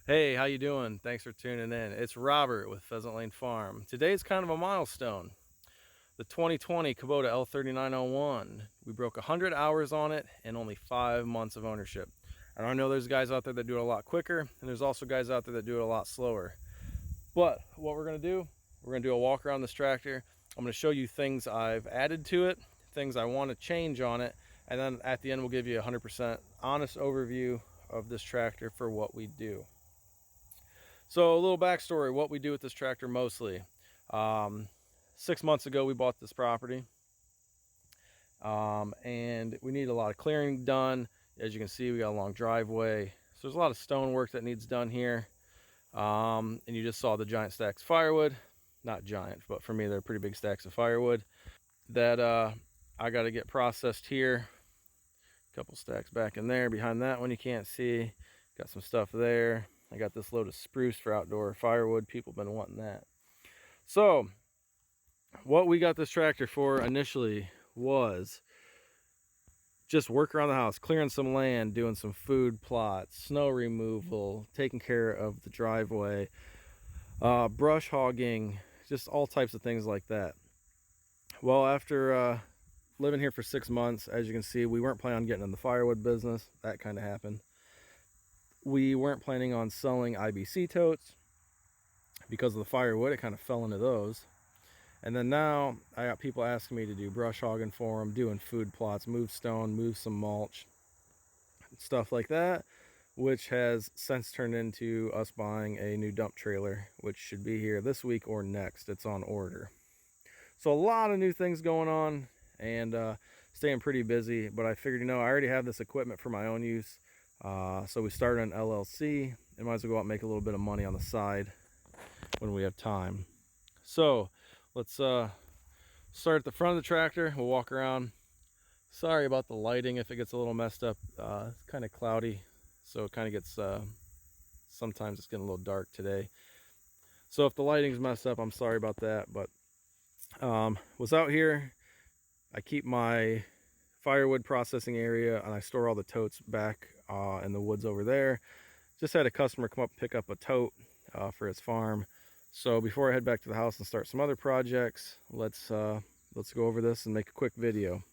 Hey, how you doing? Thanks for tuning in. It's Robert with Pheasant Lane Farm. Today's kind of a milestone. The 2020 Kubota L3901. We broke 100 hours on it in only 5 months of ownership. And I know there's guys out there that do it a lot quicker, and there's also guys out there that do it a lot slower. But what we're going to do a walk around this tractor. I'm going to show you things I've added to it, things I want to change on it, and then at the end we'll give you a 100% honest overview of this tractor for what we do. So a little backstory, what we do with this tractor mostly. 6 months ago, we bought this property, and we need a lot of clearing done. As you can see, we got a long driveway. So there's a lot of stone work that needs done here. And you just saw the giant stacks of firewood. Not giant, but for me, they're pretty big stacks of firewood that I got to get processed here. A couple stacks back in there. Behind that one, you can't see. Got some stuff there. I got this load of spruce for outdoor firewood. People have been wanting that. So what we got this tractor for initially was just work around the house, clearing some land, doing some food plots, snow removal, taking care of the driveway, brush hogging, just all types of things like that. Well, after living here for 6 months, as you can see, we weren't planning on getting in the firewood business. That kind of happened. We weren't planning on selling IBC totes because of the firewood. It kind of fell into those. And then now I got people asking me to do brush hogging for them, doing food plots, move stone, move some mulch, stuff like that, which has since turned into us buying a new dump trailer, which should be here this week or next. It's on order. So a lot of new things going on, and staying pretty busy. But I figured, I already have this equipment for my own use. So we started an LLC and might as well go out and make a little bit of money on the side when we have time. So let's start at the front of the tractor. We'll walk around. Sorry about the lighting if it gets a little messed up. It's kind of cloudy, so it kind of gets, sometimes it's getting a little dark today. So if the lighting's messed up, I'm sorry about that. But was out here. I keep my firewood processing area, and I store all the totes back in the woods over there. Just had a customer come up and pick up a tote for his farm. So before I head back to the house and start some other projects, let's go over this and make a quick video.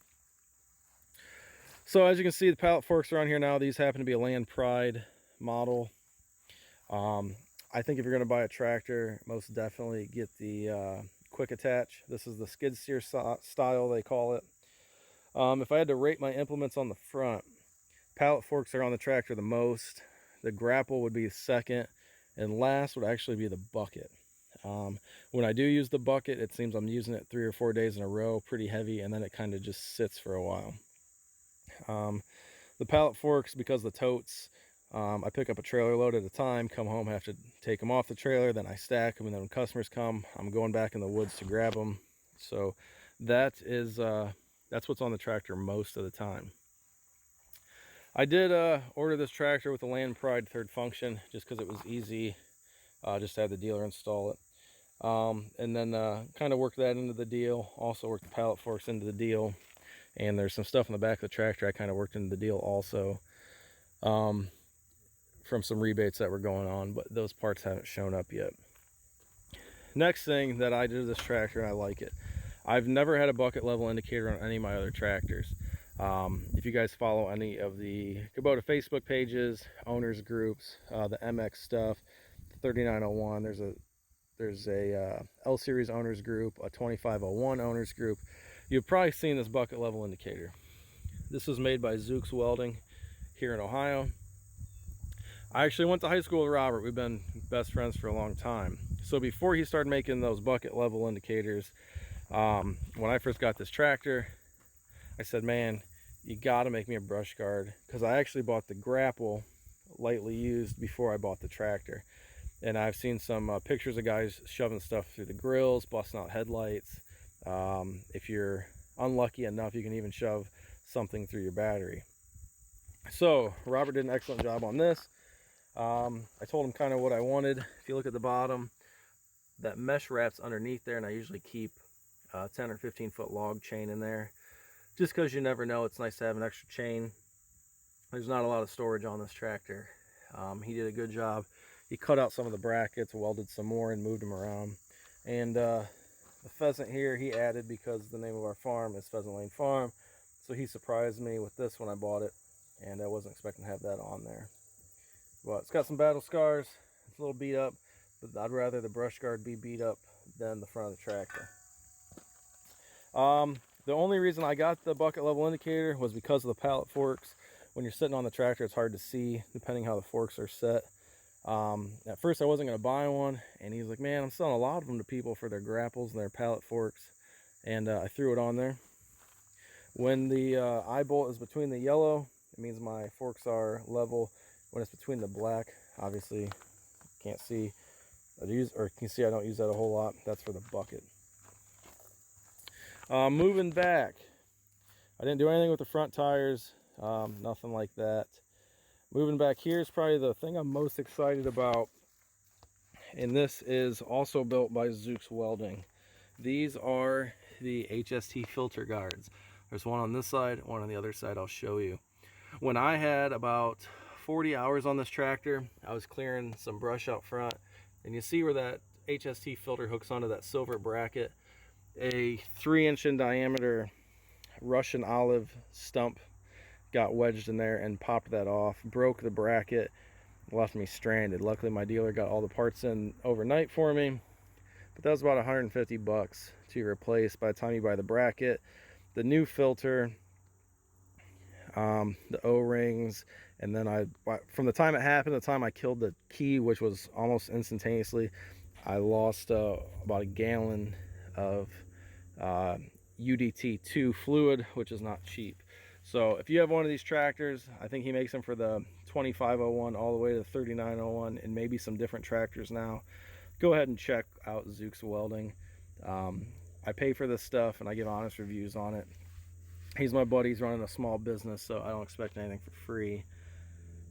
So as you can see, the Pallet Forks are on here now. These happen to be a Land Pride model. I think if you're going to buy a tractor, most definitely get the quick attach. This is the skid steer style, they call it. If I had to rate my implements on the front, Pallet Forks are on the tractor the most. The grapple would be second, and last would actually be the bucket. When I do use the bucket, it seems I'm using it 3 or 4 days in a row, pretty heavy, and then it kind of just sits for a while. The Pallet Forks, because the totes, I pick up a trailer load at a time, come home, have to take them off the trailer, then I stack them, and then when customers come, I'm going back in the woods to grab them. So that's what's on the tractor most of the time. I did order this tractor with the Land Pride third function just because it was easy, just to have the dealer install it. And then kind of work that into the deal. Also work the Pallet Forks into the deal. And there's some stuff in the back of the tractor I kind of worked into the deal also, from some rebates that were going on, but those parts haven't shown up yet. Next thing that I did to this tractor, and I like it, I've never had a bucket level indicator on any of my other tractors. If you guys follow any of the Kubota Facebook pages, owners groups, the MX stuff, 3901, there's a L series owners group, a 2501 owners group. You've probably seen this bucket level indicator. This was made by Zooks Welding here in Ohio. I actually went to high school with Robert. We've been best friends for a long time. So before he started making those bucket level indicators, when I first got this tractor, I said, man, you got to make me a brush guard, because I actually bought the grapple lightly used before I bought the tractor. And I've seen some pictures of guys shoving stuff through the grills, busting out headlights. If you're unlucky enough, you can even shove something through your battery. So Robert did an excellent job on this. I told him kind of what I wanted. If you look at the bottom, that mesh wraps underneath there, and I usually keep 10 or 15 foot log chain in there, just because you never know. It's nice to have an extra chain. There's not a lot of storage on this tractor. He did a good job he cut out some of the brackets, welded some more, and moved them around. And the pheasant here he added because the name of our farm is Pheasant Lane Farm. So he surprised me with this when I bought it, and I wasn't expecting to have that on there. But it's got some battle scars. It's a little beat up, but I'd rather the brush guard be beat up than the front of the tractor. The only reason I got the bucket level indicator was because of the pallet forks. When you're sitting on the tractor, it's hard to see depending how the forks are set. At first I wasn't going to buy one, and he's like, man, I'm selling a lot of them to people for their grapples and their pallet forks, and I threw it on there. When the eye bolt is between the yellow, it means my forks are level. When it's between the black, obviously can't see, you can see I don't use that a whole lot. That's for the bucket. Moving back, I didn't do anything with the front tires, nothing like that. Moving back here is probably the thing I'm most excited about, and this is also built by Zooks Welding. These are the Hst Filter Guards. There's one on this side, one on the other side. I'll show you. When I had about 40 hours on this tractor, I was clearing some brush out front, and you see where that Hst filter hooks onto that silver bracket. A 3-inch in diameter Russian olive stump got wedged in there and popped that off, broke the bracket, left me stranded. Luckily my dealer got all the parts in overnight for me, but that was about 150 bucks to replace by the time you buy the bracket, the new filter, the O-rings, and then from the time it happened to the time I killed the key, which was almost instantaneously, I lost about a gallon of UDT2 fluid, which is not cheap. So if you have one of these tractors, I think he makes them for the 2501 all the way to the 3901 and maybe some different tractors now, go ahead and check out Zooks Welding. I pay for this stuff and I give honest reviews on it. He's my buddy, he's running a small business, so I don't expect anything for free.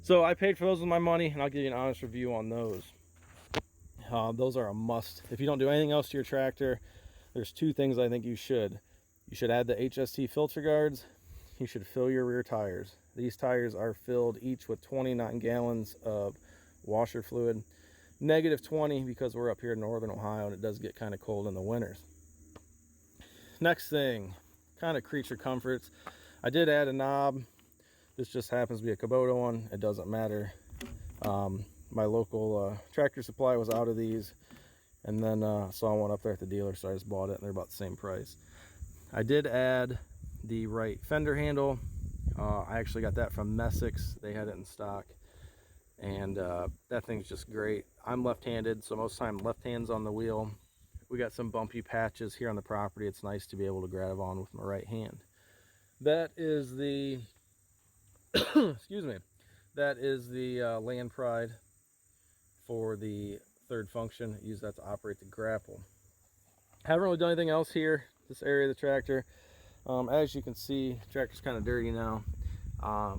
So I paid for those with my money, and I'll give you an honest review on those. Those are a must. If you don't do anything else to your tractor, there's two things I think you should. You should add the Hst Filter Guards. You should fill your rear tires. These tires are filled each with 29 gallons of washer fluid. Negative 20 because we're up here in northern Ohio and it does get kind of cold in the winters. Next thing, kind of creature comforts. I did add a knob. This just happens to be a Kubota one. It doesn't matter. My local Tractor Supply was out of these, and then saw one up there at the dealer, so I just bought it, and they're about the same price. I did add the right fender handle. I actually got that from Messick's. They had it in stock, and that thing's just great. I'm left-handed, so most of the time left hand's on the wheel. We got some bumpy patches here on the property. It's nice to be able to grab on with my right hand. That is the excuse me, that is the land pride for the third function. Use that to operate the grapple. Haven't really done anything else here, this area of the tractor. As you can see, the tractor's kind of dirty now.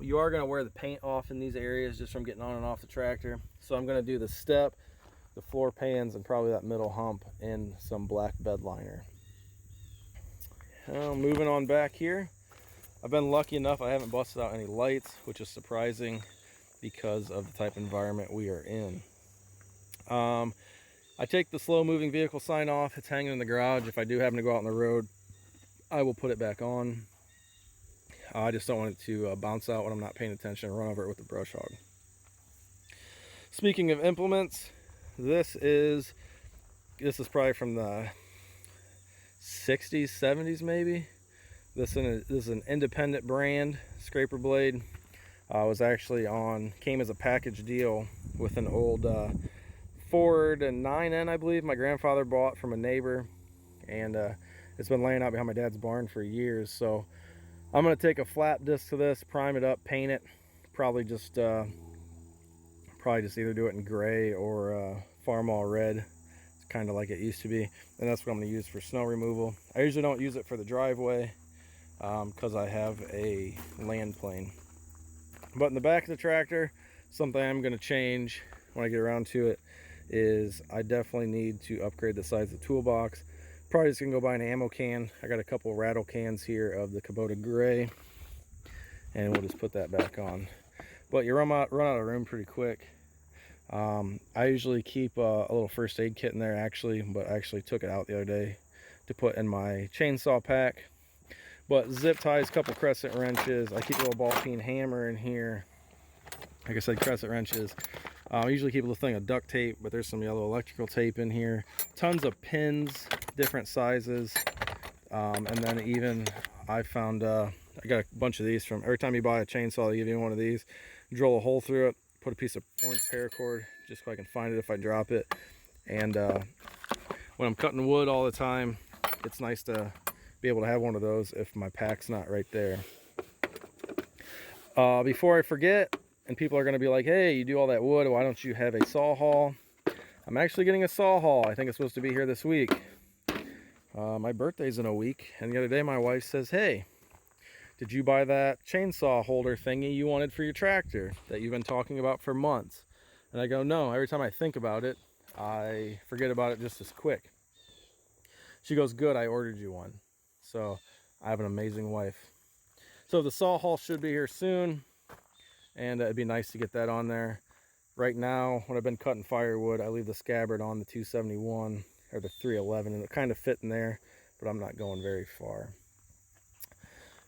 You are going to wear the paint off in these areas just from getting on and off the tractor. So I'm going to do the step, the floor pans, and probably that middle hump in some black bed liner. Moving on back here, I've been lucky enough I haven't busted out any lights, which is surprising because of the type of environment we are in. I take the slow moving vehicle sign off. It's hanging in the garage. If I do happen to go out on the road, I will put it back on. I just don't want it to bounce out when I'm not paying attention and run over it with the brush hog. Speaking of implements, this is probably from the 60s, 70s maybe. This is an independent brand scraper blade. Came as a package deal with an old Ford and 9N, I believe, my grandfather bought from a neighbor, and it's been laying out behind my dad's barn for years. So I'm going to take a flat disc to this, prime it up, paint it, probably just either do it in gray or Farmall red. It's kind of like it used to be, and that's what I'm going to use for snow removal. I usually don't use it for the driveway because I have a land plane. But in the back of the tractor, something I'm going to change when I get around to it is I definitely need to upgrade the size of the toolbox. Probably just going to go buy an ammo can. I got a couple rattle cans here of the Kubota gray, and we'll just put that back on. But you run out of room pretty quick. I usually keep a little first aid kit in there actually, but I actually took it out the other day to put in my chainsaw pack. But zip ties, couple crescent wrenches. I keep a little ball peen hammer in here. Like I said, crescent wrenches. I usually keep a little thing of duct tape, but there's some yellow electrical tape in here. Tons of pins, different sizes. And then even I found, I got a bunch of these from, every time you buy a chainsaw, they give you one of these. Drill a hole through it, put a piece of orange paracord, just so I can find it if I drop it. And when I'm cutting wood all the time, it's nice to be able to have one of those if my pack's not right there. Before I forget, and people are going to be like, hey, you do all that wood, why don't you have a saw haul? I'm actually getting a saw haul. I think it's supposed to be here this week. My birthday's in a week, and the other day my wife says, hey, did you buy that chainsaw holder thingy you wanted for your tractor that you've been talking about for months? And I go, no, every time I think about it, I forget about it just as quick. She goes, good, I ordered you one. So I have an amazing wife. So the saw haul should be here soon, and it'd be nice to get that on there. Right now, when I've been cutting firewood, I leave the scabbard on the 271 or the 311, and it kind of fit in there, but I'm not going very far.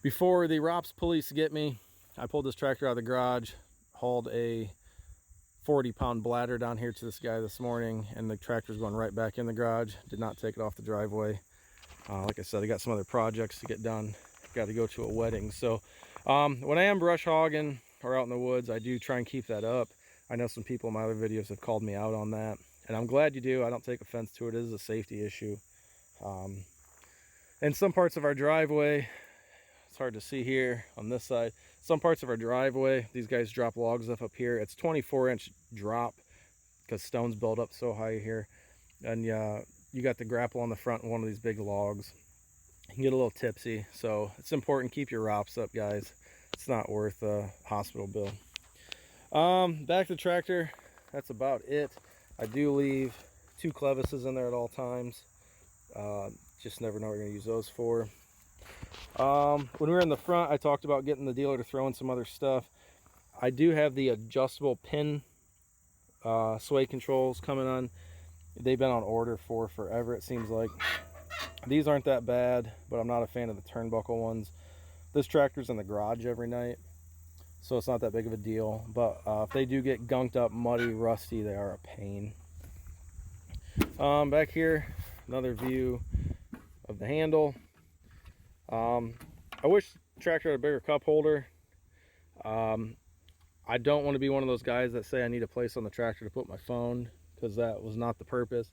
Before the ROPS police get me, I pulled this tractor out of the garage, hauled a 40-pound bladder down here to this guy this morning, and the tractor's going right back in the garage. Did not take it off the driveway. Like I said, I got some other projects to get done. Got to go to a wedding. So when I am brush hogging or out in the woods, I do try and keep that up. I know some people in my other videos have called me out on that, and I'm glad you do. I don't take offense to it. It is a safety issue. In some parts of our driveway, it's hard to see here on this side, some parts of our driveway, these guys drop logs up here. It's 24-inch drop because stones build up so high here, and you got the grapple on the front of one of these big logs. You can get a little tipsy, so it's important. Keep your ROPS up, guys. It's not worth a hospital bill. Back to the tractor, that's about it. I do leave 2 clevises in there at all times. Just never know what you're going to use those for. When we were in the front, I talked about getting the dealer to throw in some other stuff. I do have the adjustable pin sway controls coming on. They've been on order for forever, it seems like. These aren't that bad, but I'm not a fan of the turnbuckle ones. This tractor's in the garage every night, so it's not that big of a deal. But if they do get gunked up, muddy, rusty, they are a pain. Back here, another view of the handle. I wish the tractor had a bigger cup holder. I don't want to be one of those guys that say I need a place on the tractor to put my phone, because that was not the purpose.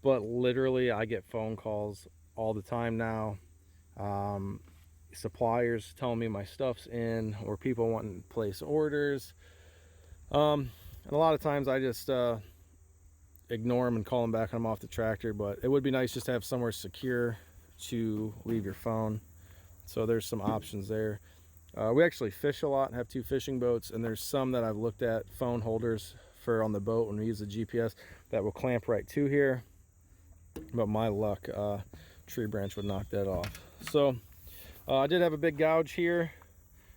But literally, I get phone calls all the time now. Suppliers telling me my stuff's in, or people wanting to place orders. And a lot of times I just ignore them and call them back when I'm off the tractor. But it would be nice just to have somewhere secure to leave your phone. So there's some options there. We actually fish a lot and have 2 fishing boats, and there's some that I've looked at, phone holders for on the boat when we use the GPS, that will clamp right to here. But my luck, tree branch would knock that off. So I did have a big gouge here.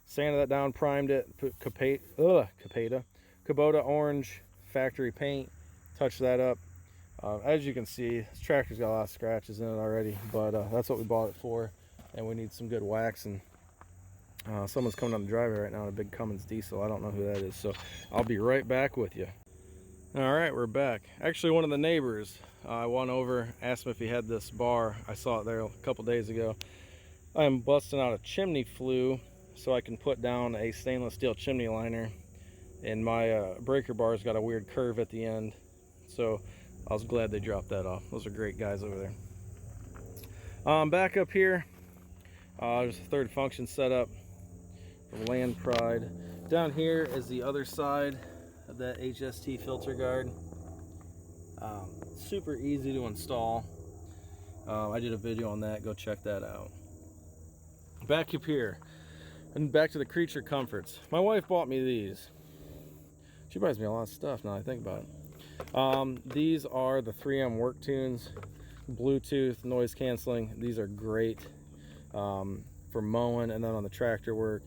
Sanded that down, primed it, put Kubota orange factory paint, touched that up. As you can see, this tractor's got a lot of scratches in it already, but that's what we bought it for, and we need some good wax. And someone's coming down the driveway right now in a big Cummins diesel. I don't know who that is, so I'll be right back with you. All right, we're back. Actually, one of the neighbors, I went over, asked him if he had this bar. I saw it there a couple days ago. I am busting out a chimney flue so I can put down a stainless steel chimney liner, and my breaker bar's got a weird curve at the end, so I was glad they dropped that off. Those are great guys over there. Back up here, there's a third function set up for Land Pride. Down here is the other side of that Hst Filter Guard. Super easy to install. I did a video on that, go check that out. Back up here, and back to the creature comforts. My wife bought me these. She buys me a lot of stuff now I think about it. These are the 3M Work Tunes, Bluetooth, noise canceling. These are great for mowing and then on the tractor work.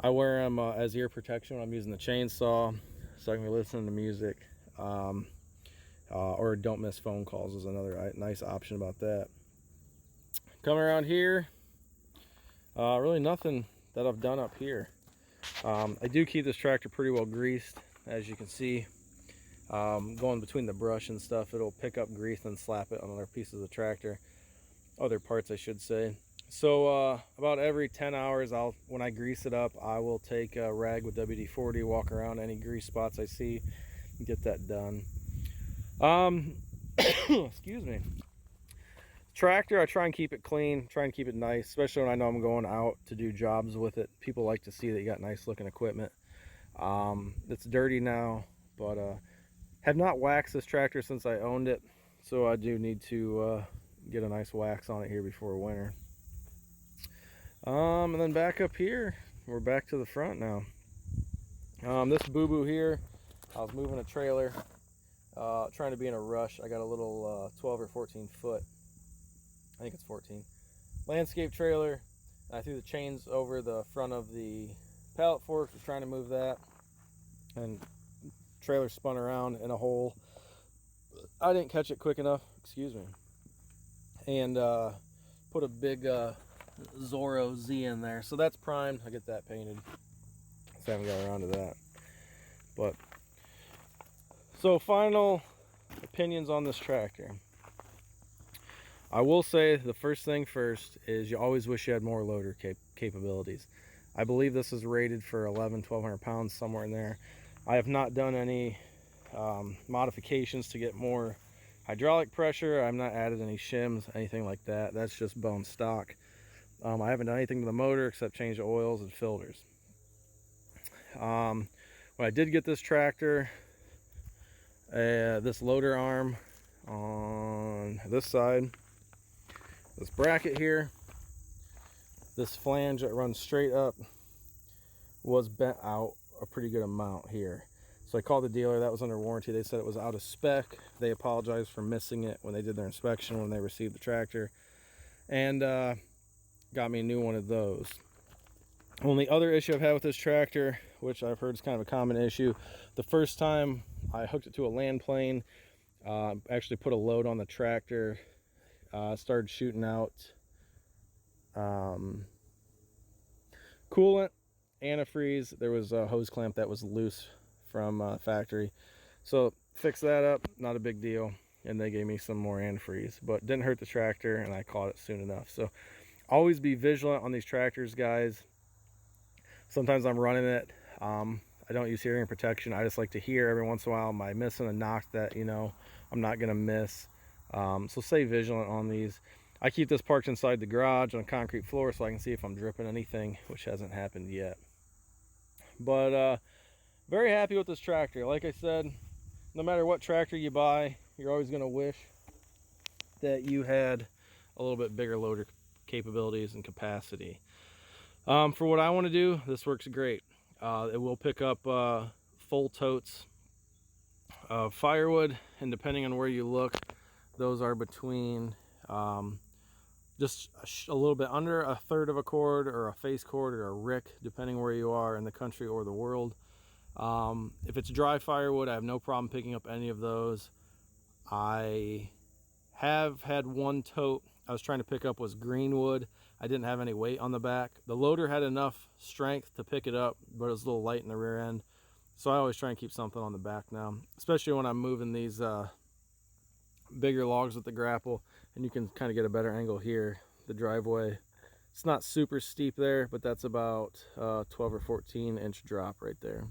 I wear them as ear protection when I'm using the chainsaw, so I can be listening to music. or don't miss phone calls is another nice option about that. Coming around here, really nothing that I've done up here. I do keep this tractor pretty well greased, as you can see. Going between the brush and stuff, it'll pick up grease and slap it on other pieces of the tractor, other parts I should say. So about every 10 hours, when I grease it up, I will take a rag with WD-40, walk around any grease spots I see, and get that done. Excuse me. Tractor, I try and keep it clean, try and keep it nice, especially when I know I'm going out to do jobs with it. People like to see that you got nice looking equipment. It's dirty now, but have not waxed this tractor since I owned it, so I do need to get a nice wax on it here before winter. And then back up here, we're back to the front now. This boo-boo here, I was moving a trailer, trying to be in a rush. I got a little 12 or 14 foot, I think it's 14, landscape trailer. I threw the chains over the front of the Pallet Forks, was trying to move that, and trailer spun around in a hole. I didn't catch it quick enough, excuse me, and put a big Zorro Z in there, so that's primed. I get that painted, so I haven't got around to that. But so final opinions on this tractor. I will say the first thing first is you always wish you had more loader capabilities. I believe this is rated for 1,100–1,200 pounds, somewhere in there. I have not done any modifications to get more hydraulic pressure. I've not added any shims, anything like that. That's just bone stock. I haven't done anything to the motor except change the oils and filters. When I did get this tractor, this loader arm on this side, this bracket here, this flange that runs straight up was bent out a pretty good amount here. So I called the dealer, that was under warranty. They said it was out of spec. They apologized for missing it when they did their inspection, when they received the tractor, and got me a new one of those. Only other issue I've had with this tractor, which I've heard is kind of a common issue, the first time I hooked it to a land plane, actually put a load on the tractor, started shooting out coolant, antifreeze. There was a hose clamp that was loose from factory, so fixed that up, not a big deal, and they gave me some more antifreeze, but didn't hurt the tractor, and I caught it soon enough. So always be vigilant on these tractors, guys. Sometimes I'm running it, I don't use hearing protection. I just like to hear every once in a while, am I missing a knock that, you know, I'm not gonna miss. So stay vigilant on these. I keep this parked inside the garage on a concrete floor so I can see if I'm dripping anything, which hasn't happened yet. But very happy with this tractor. Like I said, no matter what tractor you buy, you're always going to wish that you had a little bit bigger loader capabilities and capacity. For what I want to do, this works great. It will pick up full totes of firewood, and depending on where you look, those are between just a little bit under a third of a cord, or a face cord, or a rick, depending where you are in the country or the world. If it's dry firewood, I have no problem picking up any of those. I have had one tote I was trying to pick up was greenwood. I didn't have any weight on the back. The loader had enough strength to pick it up, but it was a little light in the rear end. So I always try and keep something on the back now, especially when I'm moving these bigger logs with the grapple. And you can kind of get a better angle here. The driveway, it's not super steep there, but that's about 12 or 14 inch drop right there.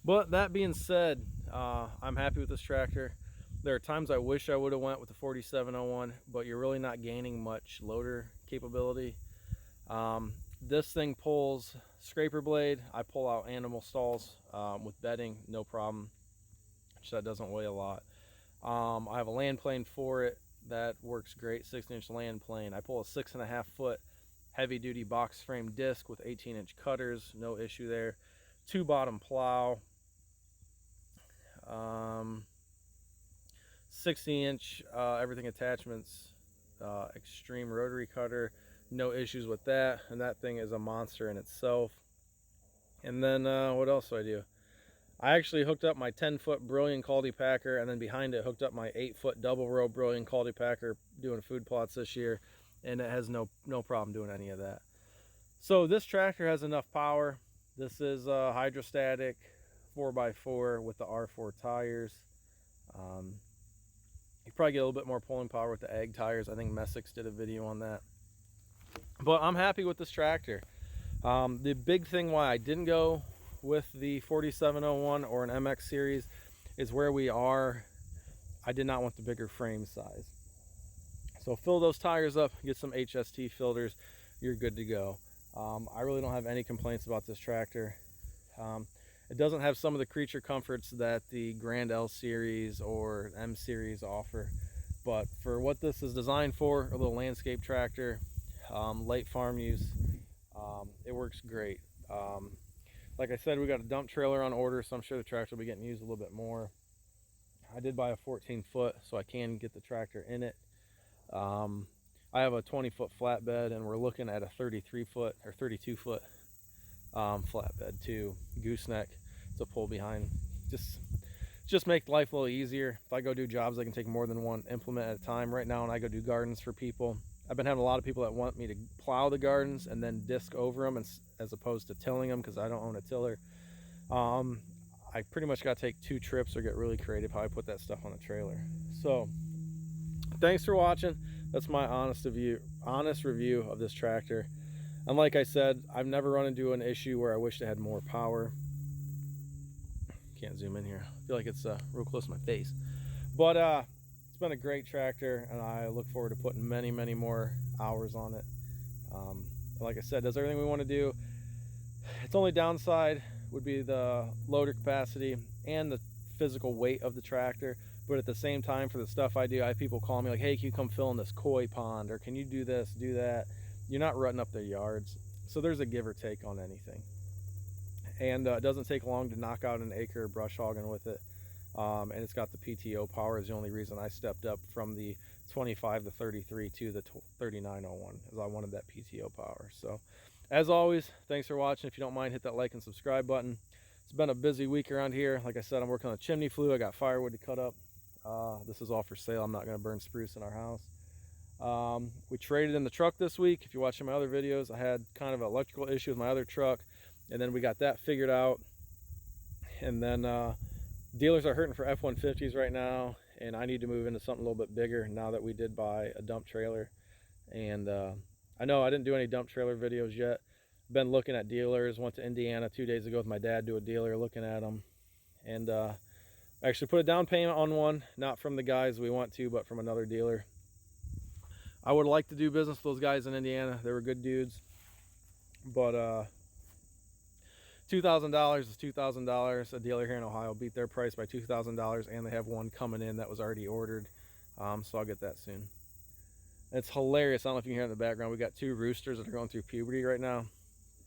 But that being said, I'm happy with this tractor. There are times I wish I would have went with the 4701, but you're really not gaining much loader capability. This thing pulls scraper blade. I pull out animal stalls with bedding, no problem, which that doesn't weigh a lot. I have a land plane for it that works great, 16-inch land plane. I pull a 6.5 foot heavy duty box frame disc with 18-inch cutters, no issue there. 2 bottom plow, 60-inch everything attachments, extreme rotary cutter, no issues with that, and that thing is a monster in itself. And then what else do I do? I actually hooked up my 10-foot Brilliant Quality Packer, and then behind it hooked up my 8-foot double row Brilliant Quality Packer doing food plots this year, and it has no problem doing any of that. So this tractor has enough power. This is a hydrostatic 4x4 with the R4 tires. You probably get a little bit more pulling power with the ag tires. I think Messick's did a video on that. But I'm happy with this tractor. The big thing why I didn't go with the 4701 or an MX series is where we are. I did not want the bigger frame size. So fill those tires up, get some HST filters, you're good to go. I really don't have any complaints about this tractor. It doesn't have some of the creature comforts that the Grand L series or M series offer, but for what this is designed for, a little landscape tractor, late farm use, it works great. Like I said, we got a dump trailer on order, so I'm sure the tractor will be getting used a little bit more. I did buy a 14-foot, so I can get the tractor in it. I have a 20-foot flatbed, and we're looking at a 33-foot or 32-foot flatbed too, gooseneck to pull behind. Just make life a little easier. If I go do jobs, I can take more than one implement at a time. Right now, when I go do gardens for people, I've been having a lot of people that want me to plow the gardens and then disc over them as opposed to tilling them, because I don't own a tiller. I pretty much got to take 2 trips or get really creative how I put that stuff on a trailer. So thanks for watching. That's my honest review of this tractor. And like I said, I've never run into an issue where I wish it had more power. Can't zoom in here. I feel like it's real close to my face. But it's been a great tractor, and I look forward to putting many more hours on it. Like I said, does everything we want to do. Its only downside would be the loader capacity and the physical weight of the tractor. But at the same time, for the stuff I do, I have people call me like, hey, can you come fill in this koi pond, or can you do this, do that? You're not rutting up their yards. So there's a give or take on anything. And it doesn't take long to knock out an acre brush hogging with it. And it's got the PTO power is the only reason I stepped up from the 25 to 33 to the 3901, as I wanted that PTO power. So as always, thanks for watching. If you don't mind, hit that like and subscribe button. It's been a busy week around here. Like I said, I'm working on a chimney flue. I got firewood to cut up. This is all for sale. I'm not going to burn spruce in our house. We traded in the truck this week. If you're watching my other videos, I had kind of an electrical issue with my other truck, and then we got that figured out. And then dealers are hurting for F-150s right now, and I need to move into something a little bit bigger now that we did buy a dump trailer. And I know I didn't do any dump trailer videos yet. Been looking at dealers. Went to Indiana 2 days ago with my dad to a dealer, looking at them, and actually put a down payment on one, not from the guys we want to, but from another dealer. I would like to do business with those guys in Indiana. They were good dudes, but $2,000 is $2,000. A dealer here in Ohio beat their price by $2,000, and they have one coming in that was already ordered, so I'll get that soon. It's hilarious. I don't know if you can hear in the background, we got 2 roosters that are going through puberty right now.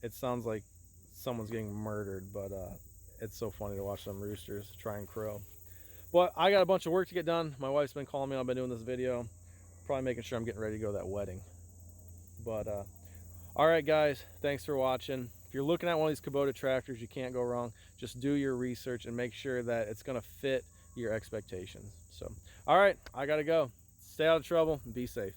It sounds like someone's getting murdered, but it's so funny to watch them roosters try and crow. But I got a bunch of work to get done. My wife's been calling me. I've been doing this video, probably making sure I'm getting ready to go to that wedding. But all right, guys, thanks for watching. If you're looking at one of these Kubota tractors, you can't go wrong. Just do your research and make sure that it's going to fit your expectations. So all right, I gotta go. Stay out of trouble and be safe.